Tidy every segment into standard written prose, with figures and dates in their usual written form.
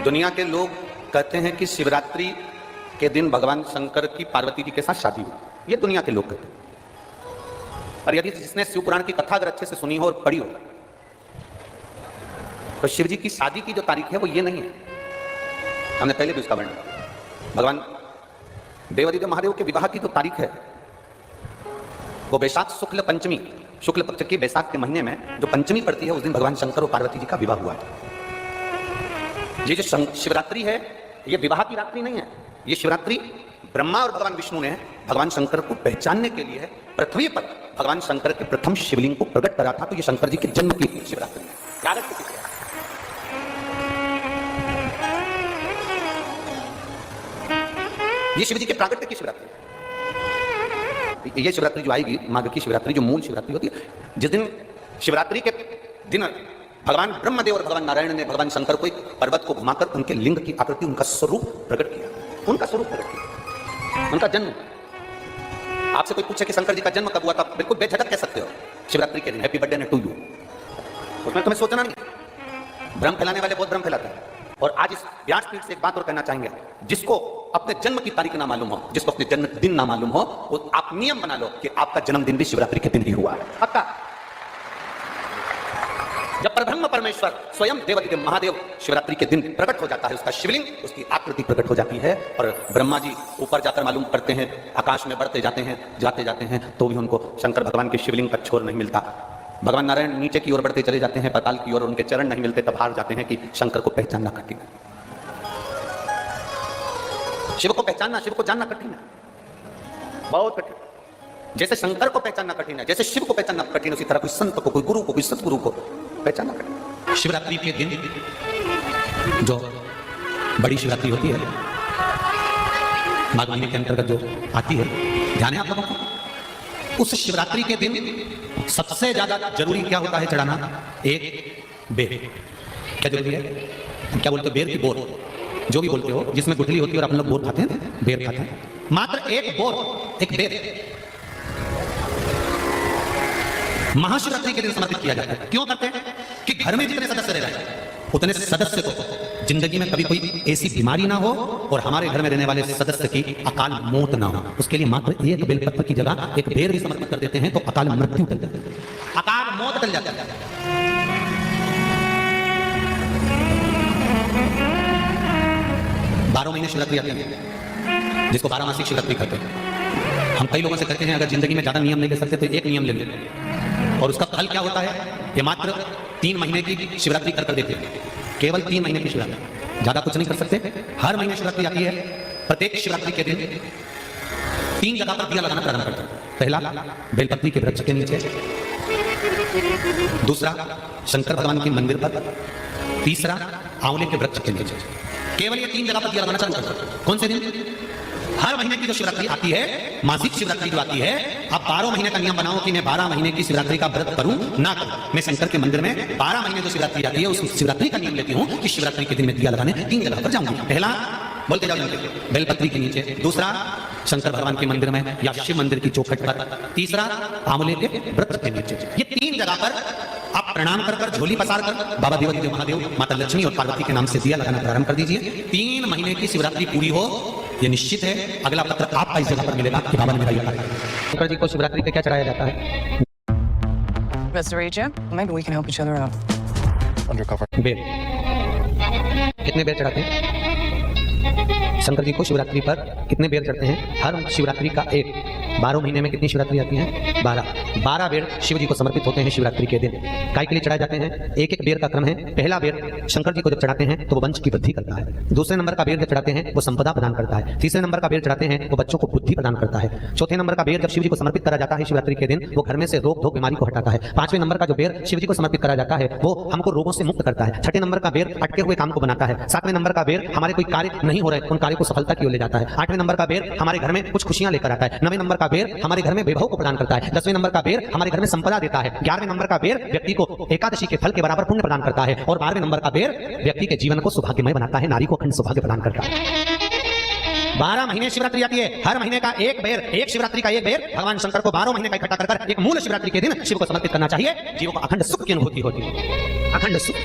दुनिया के लोग कहते हैं कि शिवरात्रि के दिन भगवान शंकर की पार्वती जी के साथ शादी हुई। ये दुनिया के लोग कहते हैं। और यदि जिसने शिव पुराण की कथा अगर अच्छे से सुनी हो और पढ़ी हो तो शिव जी की शादी की जो तारीख है वो ये नहीं है। हमने पहले भी उसका वर्णन किया। भगवान देवादिदेव महादेव के विवाह की जो तारीख है वो बैसाख शुक्ल पंचमी, शुक्ल पक्ष के बैसाख के महीने में जो पंचमी पड़ती है उस दिन भगवान शंकर और पार्वती जी का विवाह हुआ है। ये जो शिवरात्रि है ये विवाह की रात्रि नहीं है। ये शिवरात्रि ब्रह्मा और भगवान विष्णु ने भगवान शंकर को पहचानने के लिए पृथ्वी पर भगवान शंकर के प्रथम शिवलिंग को प्रकट करा था। तो ये शंकर जी के जन्म की शिवरात्रि है। ये शिव जी के प्रागट्य की शिवरात्रि है। ये शिवरात्रि जो आएगी माघ की शिवरात्रि जो मूल शिवरात्रि होती है, जिस दिन शिवरात्रि के दिन भगवान ब्रह्मदेव और भगवान नारायण ने भगवान शंकर को एक पर्वत को घुमाकर उनके लिंग की आकृति, उनका स्वरूप प्रकट किया। उनका स्वरूप प्रकट किया, उनका जन्म। आपसे कोई पूछे कि शंकर जी का जन्म कब हुआ था, बिल्कुल बेझिझक कह सकते हो शिवरात्रि के दिन हैप्पी बर्थडे टू यू। उसमें तुम्हें सोचना नहीं। भ्रम फैलाने वाले बहुत भ्रम फैलाते हैं। और आज इस व्यासपीठ से एक बात और कहना चाहेंगे, जिसको अपने जन्म की तारीख ना मालूम हो, जिसको अपने जन्मदिन ना मालूम हो, वो आप नियम बना लो कि आपका जन्मदिन भी शिवरात्रि के दिन ही हुआ है। पक्का। जब परब्रह्म परमेश्वर स्वयं देवादिदेव महादेव शिवरात्रि के दिन प्रकट हो जाता है, उसका शिवलिंग, उसकी आकृति प्रकट हो जाती है और ब्रह्मा जी ऊपर जाकर मालूम करते हैं, आकाश में बढ़ते जाते हैं, जाते जाते हैं, तो भी उनको शंकर भगवान के शिवलिंग का छोर नहीं मिलता। भगवान नारायण नीचे की ओर बढ़ते चले जाते हैं, पाताल की ओर, उनके चरण नहीं मिलते, तब हार जाते हैं कि शंकर को पहचानना कठिन है। शिव को पहचानना, शिव को जानना कठिन है, बहुत कठिन। जैसे शंकर को पहचानना कठिन है, जैसे शिव को पहचानना कठिन, उसी तरह कोई संत को, कोई गुरु को, कोई सतगुरु को पहचानना कठिन। शिवरात्रि के दिन जो बड़ी शिवरात्रि होती है माघ महीने के अंतर्गत जो आती है, ध्यान है आप लोगों को, उस शिवरात्रि के दिन सबसे ज्यादा जरूरी क्या होता है चढ़ाना? एक बेर। क्या जरूरी है? क्या बोलते हो? बेर की बोर, जो भी बोलते हो, जिसमें गुठली होती है और अपन लोग बोर खाते हैं, बेर खाते हैं। मात्र एक बोर, एक बेर महाशिवरात्रि के दिन समर्पित किया जाता है। क्यों करते हैं? कि घर में जितने सदस्य रह रहे हैं उतने सदस्य को जिंदगी में कभी कोई ऐसी बीमारी ना हो और हमारे घर में रहने वाले सदस्य की अकाल मौत ना हो। उसके लिए मात्र एक बेलपत्र की जगह एक बेर भी समर्पित कर देते हैं तो अकाल मृत्यु टल जाती है, अकाल मौत टल जाता है। 12 महीने शिवरात्रि आती है, जिसको 12 मासिक शिवरात्रि कहते हैं। हम कई लोगों से कहते हैं अगर जिंदगी में ज्यादा नियम नहीं ले सकते तो एक नियम ले लें, और उसका फल क्या होता है? ये मात्र 3 महीने की शिवरात्रि कर देते हैं, केवल 3 महीने की शिवरात्रि, ज्यादा कुछ नहीं कर सकते। हर महीने शिवरात्रि आती है। प्रत्येक शिवरात्रि के दिन 3 जगह पर दिया लगाना प्रारंभ करते हैं। पहला बेलपत्री के वृक्ष के नीचे, दूसरा शंकर भगवान के मंदिर पर, तीसरा आंवले के वृक्ष के नीचे। केवल ये 3 जगह पर दिया लगाना चालू करते हैं। कौन से दिन? हर महीने की जो शिवरात्रि आती है, मासिक शिवरात्रि जो आती है, आप 12 महीने का नियम बनाओ कि मैं 12 महीने की शिवरात्रि का व्रत करूं ना करूं। मैं शंकर के मंदिर में 12 महीने जो शिवरात्रि आती है उस शिवरात्रि का नियम लेती हूं कि शिवरात्रि के दिन में दिया लगाने 3 जगह पर जाऊंगी। पहला बोलते जाओ बेलपत्री के नीचे, दूसरा शंकर भगवान के मंदिर में या शिव मंदिर की चौखट पर, तीसरा आंवले के वृक्ष के नीचे। ये 3 जगह पर आप प्रणाम कर झोली पसार कर बाबा देवादिदेव महादेव, माता लक्ष्मी और पार्वती के नाम से दिया लगाना प्रारंभ कर दीजिए। 3 महीने की शिवरात्रि पूरी हो, ये निश्चित है अगला पत्र आपका इस जगह पर मिलेगा कि बाबा ने मेरा ये कहा। शंकर जी को शिवरात्रि पे क्या चढ़ाया जाता है? Maybe we can help each other out. Undercover. बेर। कितने बेर चढ़ाते हैं शंकर जी को शिवरात्रि पर? कितने बेर चढ़ते हैं? हर शिवरात्रि का एक। 12 महीने में कितनी शिवरात्रि आती हैं? 12 बेर शिव जी को समर्पित होते हैं शिवरात्रि के दिन। काय के लिए चढ़ाए जाते हैं? एक एक बेर का क्रम है। पहला बेर शंकर जी को जब चढ़ाते हैं तो वो वंश की वृद्धि करता है। दूसरे नंबर का बेर जब चढ़ाते हैं वो संपदा प्रदान करता है। तीसरे नंबर का बेर चढ़ाते हैं वो बच्चों को बुद्धि प्रदान करता है। चौथे नंबर का बेर जब शिव जी को समर्पित करा जाता है शिवरात्रि के दिन, वो घर में से रोग धोक बीमारी को हटाता है। 5वें नंबर का जो बेर शिव जी को समर्पित करा जाता है वो हमको रोगों से मुक्त करता है। 6ठे नंबर का बेर अटके हुए काम को बनाता है। 7वें नंबर का बेर हमारे कोई कार्य नहीं हो रहे उन कार्य को सफलता की ओर ले जाता है। 8वें नंबर का बेर हमारे घर में कुछ खुशियां लेकर आता है। 9वें नंबर का बेर हमारे घर में वैभव को प्रदान करता है। 10वें नंबर का बेर हमारे घर में संपदा देता है। 11वें नंबर का बेर व्यक्ति को एकादशी के फल के बराबर पुण्य प्रदान करता है। और 12वें नंबर का बेर व्यक्ति के जीवन को सौभाग्यमय बनाता है, नारी को अखंड सौभाग्य प्रदान करता है। 12 महीने शिवरात्रि आती है। हर महीने का एक बेर, एक शिवरात्रि का एक बेर भगवान शंकर को 12 महीने का इकट्ठा कर एक मूल शिवरात्रि के दिन शिव को समर्पित करना चाहिए। जीवों को अखंड सुख की अनुभूति होती है, अखंड सुख।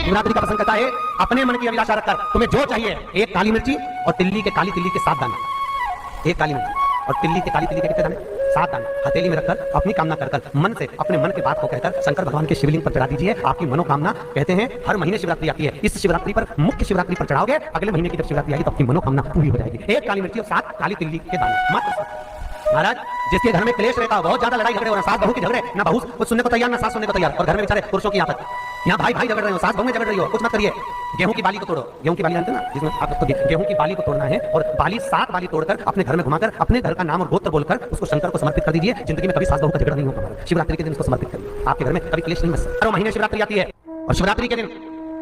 शिवरात्रि का प्रसंग कहता है अपने मन की अभिलाषा रखकर तुम्हें जो चाहिए, एक काली मिर्ची और तिल्ली के काली तिल्ली के 7 दाने, एक काली मिर्ची और तिल्ली के काली तिल्ली के कितने दाने, 7 दाने हथेली में रखकर अपनी कामना कर मन से अपने मन के बात को कहकर शंकर भगवान के शिवलिंग पर चढ़ा दीजिए। आपकी मनोकामना, कहते हैं हर महीने शिवरात्रि आती है, इस शिवरात्रि पर मुख्य शिवरात्रि पर चढ़ाओगे, अगले महीने की जब शिवरात्रि आएगी तो आपकी मनोकामना पूरी हो जाएगी। एक काली मिर्ची और 7 काली तिल्ली के दाने मात्र। महाराज जिसके घर में क्लेश रहता है, बहुत ज्यादा लड़ाई झगड़े हो रहे हैं, सास बहू के झगड़े, ना बहू कुछ सुनने को तैयार ना सास सुनने को तैयार, और घर में बेचारे पुरुषों की आफत, यहाँ भाई भाई झगड़ रहे हो, सास बहू में झगड़ रही हो, कुछ मत करिए, गेहूं की बाली को तोड़ो। गेहूं की बाली जानते हैं ना, जिसमें आपको गेहूं की बाली को तोड़ना है और बाली 7 बाली तोड़कर अपने घर में घुमाकर अपने घर का नाम और गोत्र बोलकर उसको शंकर को समर्पित कर दीजिए। जिंदगी में कभी सास बहू का झगड़ा नहीं होगा। शिवरात्रि के दिन उसको समर्पित करिए, आपके घर में कभी क्लेश नहीं बस। 12 महीने शिवरात्रि आती है और शिवरात्रि के दिन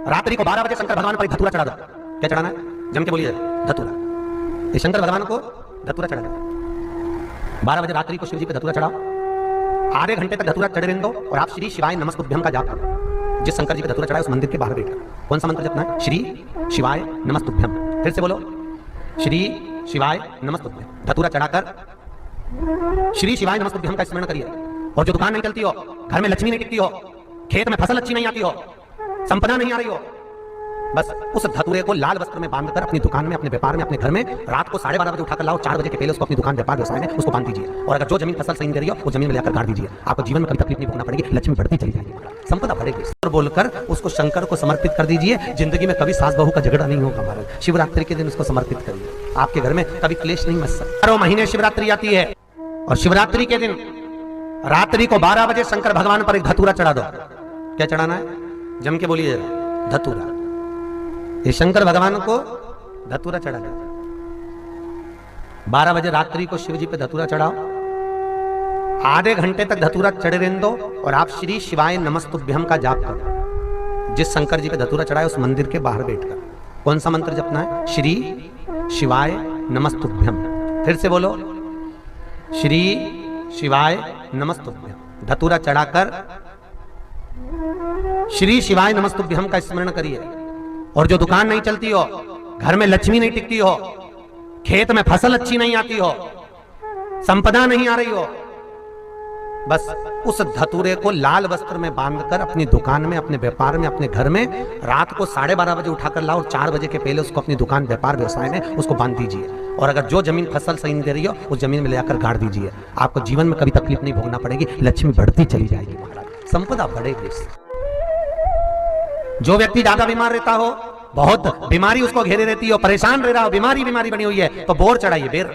रात्रि को 12 बजे शंकर भगवान पर धतूरा चढ़ा दो। क्या चढ़ाना है? जम के बोलिए, धतूरा। शंकर भगवान को धतूरा चढ़ा दो। 12 बजे रात्रि को शिव जी पे धतूरा चढ़ाओ, आधे घंटे तक धतूरा चढ़े रहने दो और आप श्री शिवाय नमस्तुभ्यं का जाप करो। जिस शंकर जी पे धतूरा चढ़ाए उस मंदिर के बाहर बैठकर कौन सा मंत्र जपना है? श्री शिवाय नमस्तुभ्यं। फिर से बोलो, श्री शिवाय नमस्तुभ्यं। धतूरा चढ़ाकर श्री शिवाय नमस्तुभ्यं का स्मरण करिए। और जो दुकान नहीं चलती हो, घर में लक्ष्मी नहीं टिकती हो, खेत में फसल अच्छी नहीं आती हो, संपदा नहीं आ रही हो, बस उस धतूरे को लाल वस्त्र में बांधकर अपनी दुकान में, अपने व्यापार में, अपने घर में रात को 12:30 बजे उठाकर लाओ, 4 बजे के पहले उसको अपनी दुकान व्यापार व्यवसाय में उसको बांध दीजिए। और अगर जो जमीन फसल सही दे रही हो वो जमीन में लेकर गाड़ दीजिए। आपको जीवन में कभी तकलीफ नहीं भोगना पड़ेगी, लक्ष्मी बढ़ती चली जाएगी, संपदा बढ़ेगी। और बोलकर उसको शंकर को समर्पित कर दीजिए। जिंदगी में कभी सास बहू का झगड़ा नहीं होगा। महाराज शिवरात्रि के दिन उसको समर्पित करिए, आपके घर में कभी क्लेश नहीं मच सकता। 12 महीने शिवरात्रि आती है और शिवरात्रि के दिन रात्रि को 12 बजे शंकर भगवान पर एक धतूरा चढ़ा दो। क्या चढ़ाना है? जम के बोलिए, धतूरा। ये शंकर भगवान को धतूरा चढ़ा दो। 12 बजे रात्रि को शिव जी पे धतूरा चढ़ाओ, आधे घंटे तक धतूरा चढ़े रहने दो और आप श्री शिवाय नमस्तुभ्यं का जाप करो। जिस शंकर जी पे धतूरा चढ़ाए उस मंदिर के बाहर बैठकर कौन सा मंत्र जपना है? श्री शिवाय नमस्तुभ्यं। फिर से बोलो, श्री शिवाय नमस्तुभ्यं। धतूरा चढ़ाकर श्री शिवाय नमस्तुभ्यं का स्मरण करिए। और जो दुकान नहीं चलती हो, घर में लक्ष्मी नहीं टिकती हो, खेत में फसल अच्छी नहीं आती हो, संपदा नहीं आ रही हो, बस उस धतूरे को लाल वस्त्र में बांधकर अपनी दुकान में, अपने व्यापार में, अपने घर में रात को 12:30 बजे उठाकर लाओ, 4 बजे के पहले उसको अपनी दुकान, व्यापार, व्यवसाय में उसको बांध दीजिए। और अगर जो जमीन फसल सही नहीं दे रही हो उस जमीन में ले जाकर गाड़ दीजिए। आपको जीवन में कभी तकलीफ नहीं भोगना पड़ेगी, लक्ष्मी बढ़ती चली जाएगी, महाराज संपदा बढ़ेगी। जो व्यक्ति ज्यादा बीमार रहता हो, बहुत बीमारी उसको घेरे रहती हो, परेशान रह रहा हो, बीमारी बनी हुई है, तो बोर चढ़ाइए। बेर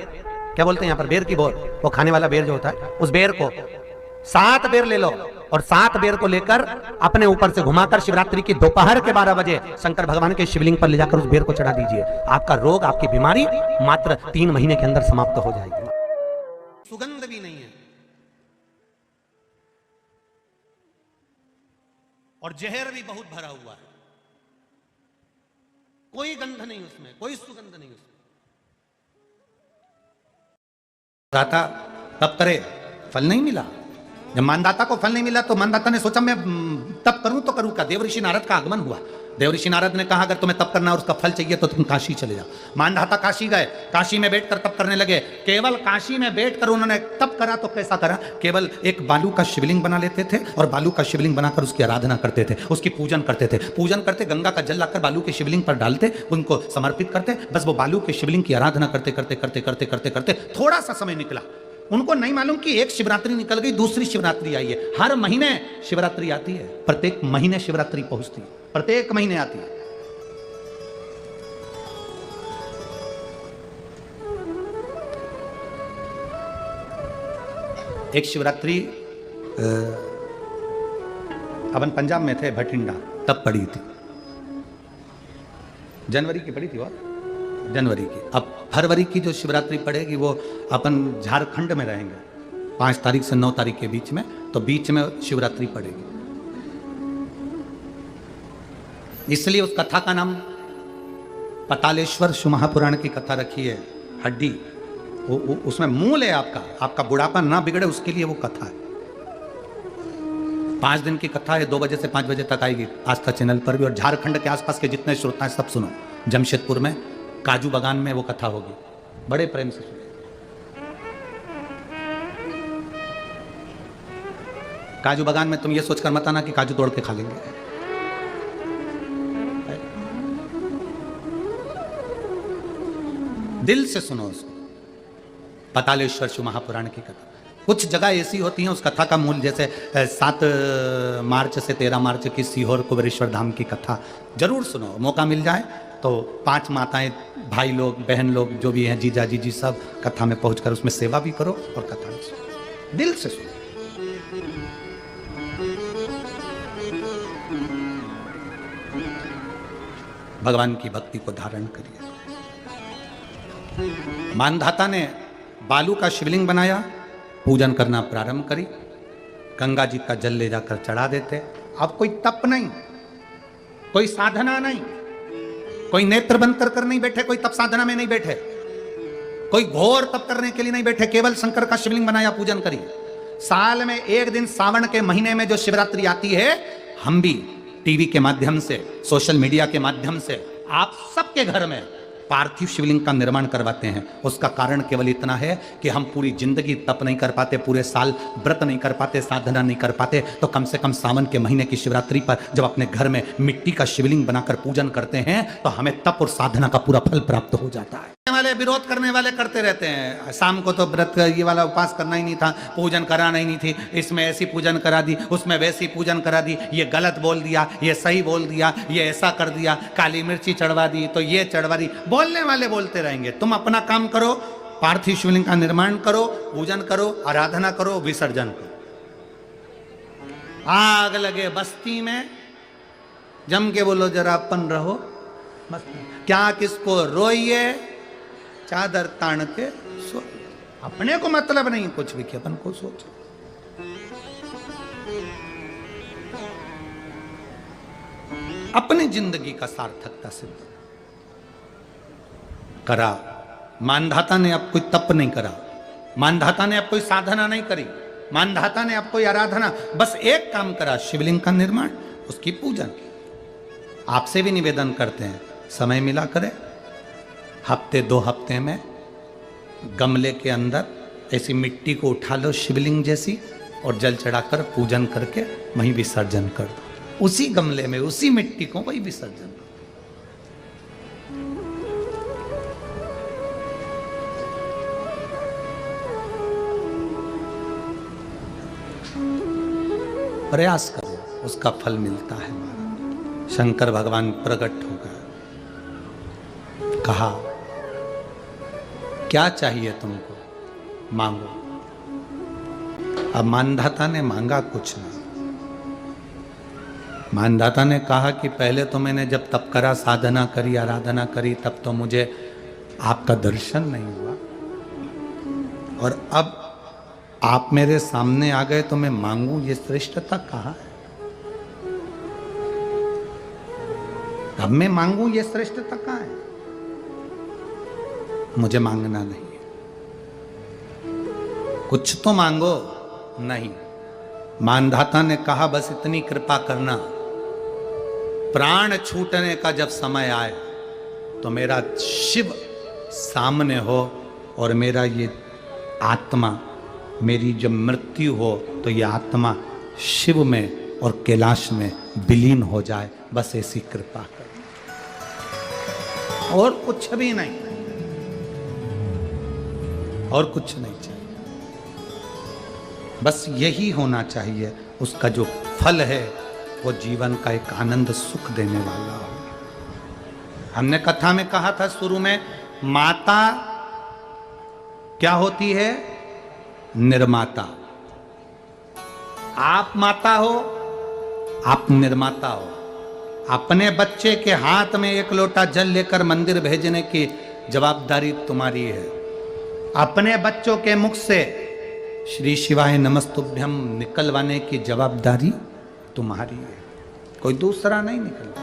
क्या बोलते हैं यहाँ पर? बेर की बोर, वो खाने वाला बेर जो होता है, उस बेर को 7 बेर ले लो और 7 बेर को लेकर अपने ऊपर से घुमाकर शिवरात्रि की दोपहर के 12 बजे शंकर भगवान के शिवलिंग पर ले जाकर उस बेर को चढ़ा दीजिए। आपका रोग, आपकी बीमारी मात्र 3 महीने के अंदर समाप्त हो जाएगी। सुगंध भी नहीं है और जहर भी बहुत भरा हुआ है, कोई गंध नहीं उसमें, कोई सुगंध नहीं उसमें। दाता तप करे, फल नहीं मिला। जब मानदाता को फल नहीं मिला तो मानदाता ने सोचा मैं तप करूं तो करूं क्या। देव ऋषि नारद का आगमन हुआ। देव ऋषि नारद ने कहा अगर तुम्हें तप करना और उसका फल चाहिए तो तुम काशी चले जाओ। मानदाता काशी गए, काशी में बैठकर तप करने लगे। केवल काशी में बैठकर उन्होंने तप करा तो कैसा करा? केवल एक बालू का शिवलिंग बना लेते थे और बालू का शिवलिंग बनाकर उसकी आराधना करते थे, उसकी पूजन करते थे। पूजन करते, गंगा का जल लाकर बालू के शिवलिंग पर डालते, उनको समर्पित करते। बस वो बालू के शिवलिंग की आराधना करते करते करते करते करते करते थोड़ा सा समय निकला। उनको नहीं मालूम कि एक शिवरात्रि निकल गई, दूसरी शिवरात्रि आई है। हर महीने शिवरात्रि आती है, प्रत्येक महीने शिवरात्रि पहुंचती है, प्रत्येक महीने आती है। एक शिवरात्रि अपन पंजाब में थे, भटिंडा, तब पड़ी थी, जनवरी की पड़ी थी, और जनवरी की। अब फरवरी की जो शिवरात्रि पड़ेगी वो अपन झारखंड में रहेंगे 5 तारीख से 9 तारीख के बीच में, तो बीच में शिवरात्रि पड़ेगी। इसलिए उस कथा का नाम पतालेश्वर महापुराण की कथा रखी है। हड्डी उसमें मूल है आपका बुढ़ापा ना बिगड़े उसके लिए वो कथा है। 5 दिन की कथा है, 2 बजे से 5 बजे तक आएगी आस्था चैनल पर भी। और झारखंड के आसपास के जितने श्रोता हैं सब सुनो। जमशेदपुर में काजू बागान में वो कथा होगी, बड़े प्रेम से सुनो। काजू बागान में तुम ये सोचकर मत आना कि काजू तोड़ के खा लेंगे। दिल से सुनो उसको। पातालेश्वर शिव महापुराण की कथा, कुछ जगह ऐसी होती हैं उस कथा का मूल, जैसे 7 मार्च से 13 मार्च की सीहोर कुबेरेश्वर धाम की कथा जरूर सुनो, मौका मिल जाए तो 5 माताएं, भाई लोग, बहन लोग जो भी हैं, जीजा जीजी, सब कथा में पहुंचकर उसमें सेवा भी करो और कथा भी सुनो, दिल से सुनो। भगवान की भक्ति को धारण करिए। मानधाता ने बालू का शिवलिंग बनाया, पूजन करना प्रारंभ करी, गंगा जी का जल ले जाकर चढ़ा देते। अब कोई तप नहीं, कोई साधना नहीं, कोई नेत्र बंद कर नहीं बैठे, कोई तप साधना में नहीं बैठे, कोई घोर तप करने के लिए नहीं बैठे, केवल शंकर का शिवलिंग बनाया, पूजन करी। साल में एक दिन सावन के महीने में जो शिवरात्रि आती है, हम भी टीवी के माध्यम से, सोशल मीडिया के माध्यम से आप सबके घर में पार्थिव शिवलिंग का निर्माण करवाते हैं। उसका कारण केवल इतना है कि हम पूरी जिंदगी तप नहीं कर पाते, पूरे साल व्रत नहीं कर पाते, साधना नहीं कर पाते, तो कम से कम सावन के महीने की शिवरात्रि पर जब अपने घर में मिट्टी का शिवलिंग बनाकर पूजन करते हैं तो हमें तप और साधना का पूरा फल प्राप्त हो जाता है। वाले विरोध करने वाले करते रहते हैं, शाम को तो व्रत ये वाला उपास करना ही नहीं था, पूजन कराना ही नहीं थी, इसमें ऐसी पूजन करा दी, उसमें वैसी पूजन करा दी, ये गलत बोल दिया, ये सही बोल दिया, ये ऐसा कर दिया, काली मिर्ची चढ़वा दी तो ये चढ़वा दी। बोलने वाले बोलते रहेंगे, तुम अपना काम करो, पार्थिव शिवलिंग का निर्माण करो, पूजन करो, आराधना करो, विसर्जन करो। आग लगे बस्ती में, जम के बोलो जरा अपन रहो, क्या किसको रोइए, चादर तान के सो, अपने को मतलब नहीं कुछ भी कि अपन को सोचो। अपनी जिंदगी का सार्थकता सिद्ध करा। मानधाता ने अब कोई तप नहीं करा, मानधाता ने अब कोई साधना नहीं करी, मानधाता ने अब कोई आराधना, बस एक काम करा, शिवलिंग का निर्माण, उसकी पूजन। आपसे भी निवेदन करते हैं, समय मिला करे, हफ्ते 2 हफ्ते में गमले के अंदर ऐसी मिट्टी को उठा लो शिवलिंग जैसी, और जल चढ़ाकर पूजन करके वहीं विसर्जन कर दो। उसी गमले में, उसी मिट्टी को वहीं विसर्जन करो। प्रयास करो, उसका फल मिलता है। शंकर भगवान प्रकट हो गए, कहा क्या चाहिए तुमको, मांगो। अब मानधाता ने मांगा कुछ नहीं। मानधाता ने कहा कि पहले तो मैंने जब तप करा, साधना करी, आराधना करी, तब तो मुझे आपका दर्शन नहीं हुआ, और अब आप मेरे सामने आ गए तो मैं मांगू, ये श्रेष्ठता कहाँ है? अब मैं मांगू, ये श्रेष्ठता कहाँ है? मुझे मांगना नहीं है, कुछ तो मांगो। नहीं, मानधाता ने कहा बस इतनी कृपा करना, प्राण छूटने का जब समय आए तो मेरा शिव सामने हो, और मेरा ये आत्मा, मेरी जब मृत्यु हो तो ये आत्मा शिव में और कैलाश में विलीन हो जाए, बस ऐसी कृपा कर, और कुछ भी नहीं, और कुछ नहीं चाहिए, बस यही होना चाहिए। उसका जो फल है वो जीवन का एक आनंद सुख देने वाला हो। हमने कथा में कहा था शुरू में, माता क्या होती है? निर्माता। आप माता हो, आप निर्माता हो। अपने बच्चे के हाथ में 1 लोटा जल लेकर मंदिर भेजने की जवाबदारी तुम्हारी है। अपने बच्चों के मुख से श्री शिवाय नमस्तुभ्यम निकलवाने की जवाबदारी तुम्हारी है, कोई दूसरा नहीं निकल।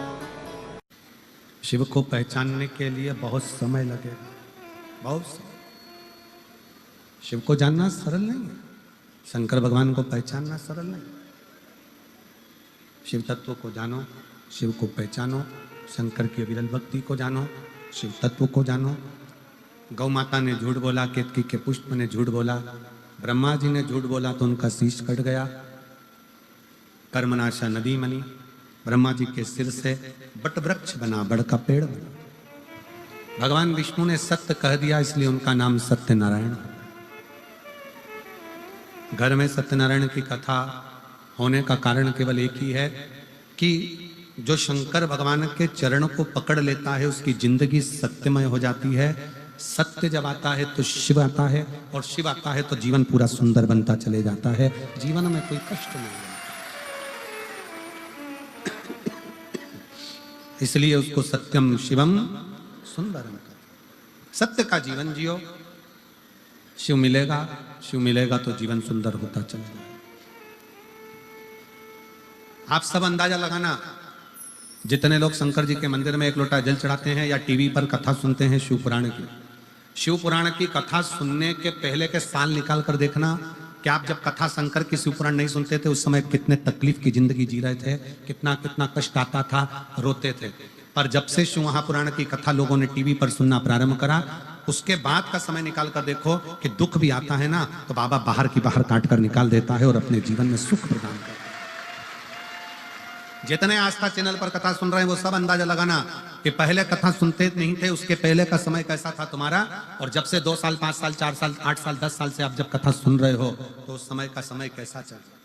शिव को पहचानने के लिए बहुत समय लगेगा, बहुत समय। शिव को जानना सरल नहीं है, शंकर भगवान को पहचानना सरल नहीं। शिव तत्व को जानो, शिव को पहचानो, शंकर की विरल भक्ति को जानो, शिव तत्व को जानो। गौ माता ने झूठ बोला, केतकी के पुष्प ने झूठ बोला, ब्रह्मा जी ने झूठ बोला तो उनका शीश कट गया। कर्मनाशा नदी बनी, ब्रह्मा जी के सिर से बट वृक्ष बना, बड़ का पेड़ बना। भगवान विष्णु ने सत्य कह दिया, इसलिए उनका नाम सत्यनारायण। घर में सत्यनारायण की कथा होने का कारण केवल एक ही है कि जो शंकर भगवान के चरण को पकड़ लेता है उसकी जिंदगी सत्यमय हो जाती है। सत्य जब आता है तो शिव आता है, और शिव आता है तो जीवन पूरा सुंदर बनता चले जाता है, जीवन में कोई कष्ट नहीं है। इसलिए उसको सत्यम शिवम सुंदरम। सत्य का जीवन जियो, शिव मिलेगा, शिव मिलेगा तो जीवन सुंदर होता चलेगा। आप सब अंदाजा लगाना, जितने लोग शंकर जी के मंदिर में एक लोटा जल चढ़ाते हैं या टीवी पर कथा सुनते हैं शिव पुराण की, शिव पुराण की कथा सुनने के पहले के साल निकाल कर देखना कि आप जब कथा शंकर की शिव पुराण नहीं सुनते थे उस समय कितने तकलीफ की जिंदगी जी रहे थे, कितना कितना कष्ट आता था, रोते थे। पर जब से शिव महापुराण की कथा लोगों ने टीवी पर सुनना प्रारंभ करा, उसके बाद का समय निकाल कर देखो कि दुख भी आता है ना तो बाबा बाहर की बाहर काट कर निकाल देता है और अपने जीवन में सुख प्रदान करता है। जितने आस्था चैनल पर कथा सुन रहे हैं वो सब अंदाजा लगाना कि पहले कथा सुनते नहीं थे, उसके पहले का समय कैसा था तुम्हारा, और जब से 2 साल 5 साल 4 साल 8 साल 10 साल से आप जब कथा सुन रहे हो तो उस समय का समय कैसा चल रहा है।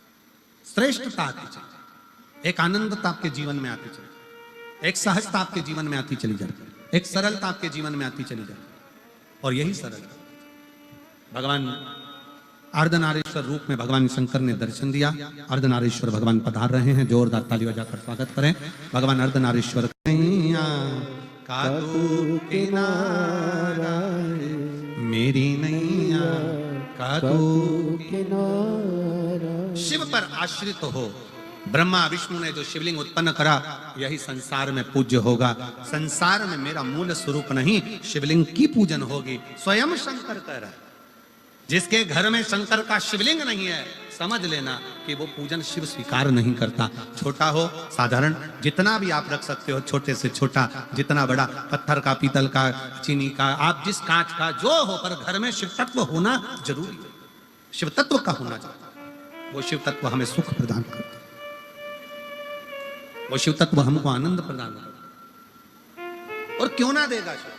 श्रेष्ठता आती चली, एक आनंदता आपके जीवन में आती चली, एक सहजता आपके जीवन में आती चली जाती है, एक सरलता आपके जीवन में आती चली जाती है। और यही सरलता भगवान अर्धनारीश्वर रूप में भगवान शंकर ने दर्शन दिया। अर्धनारीश्वर भगवान पधार रहे हैं, जोरदार ताली बजाकर स्वागत करें। भगवान अर्धनारीश्वर मेरी नैया शिव पर आश्रित हो। ब्रह्मा विष्णु ने जो शिवलिंग उत्पन्न करा यही संसार में पूज्य होगा। संसार में मेरा मूल स्वरूप नहीं शिवलिंग की पूजन होगी, स्वयं शंकर कह रहा है। जिसके घर में शंकर का शिवलिंग नहीं है समझ लेना कि वो पूजन शिव स्वीकार नहीं करता। छोटा हो साधारण जितना भी आप रख सकते हो, छोटे से छोटा जितना बड़ा, पत्थर का, पीतल का, चीनी का, आप जिस कांच का जो हो, पर घर में शिव तत्व होना जरूरी है। शिव तत्व का होना चाहिए। वो शिव तत्व हमें सुख प्रदान करता है, वो शिव तत्व हमको आनंद प्रदान करता है। और क्यों ना देगा शिव,